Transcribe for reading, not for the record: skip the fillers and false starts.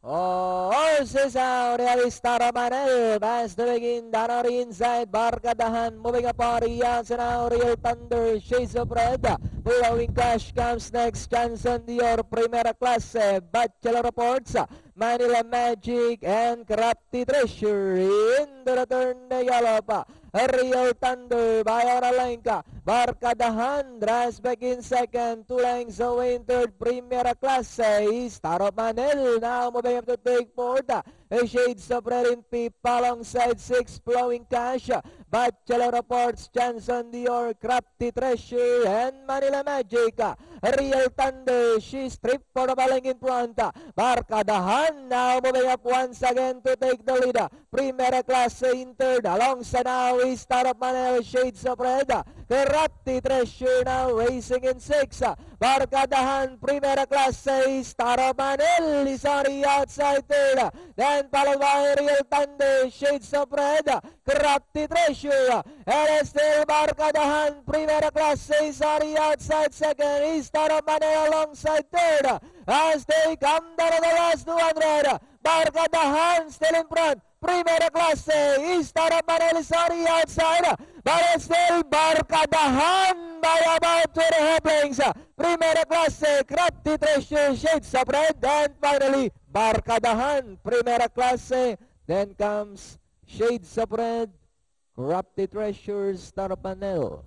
Oh, Cesar Realista Manel pass to begin down on the inside. Barkadahan moving up on the outside now. Real Thunder, Shades of Red. Blowing Cash comes next. Johnson Dior, Primera Clase. Bachelor Reports, Manila Magic, and Crafty Treasure. Into the turn na yellow pa. Real Thunder by Oralenka. Barkadahan drives back in second. 2 lengths away in third. Primera Clase. Star of Manel now moving up to take fourth. Shades of Red in fifth alongside 6 Blowing Cash. Bachelor Reports, Johnson Dior, Crafty Treasure, and Manila Magic. Real Thunder, she stripped for the baling in front. Barkadahan now moving up once again to take the lead. Primera Clase in third. Alongside now is Star of Manel, Shades of Red. Crafty Treasure now racing in 6. Barkadahan, Primera Clase, Star of Manel is on the outside third. Then followed by Real Thunder, Shades of Red, Crafty Treasure, and still Barkadahan, Primera Clase is on the outside second. Is Star of Manel alongside third. As they come down to the last 200. Barkadahan still in front. Primera Clase is Star of Manel is on the outside. But still Barkadahan by about 2.5 lengths. Primera Clase, Crafty Treasure, Shades of Red, and finally Barkadahan, Primera Clase. Then comes Shades of Red, Crafty Treasure, Star of Manel.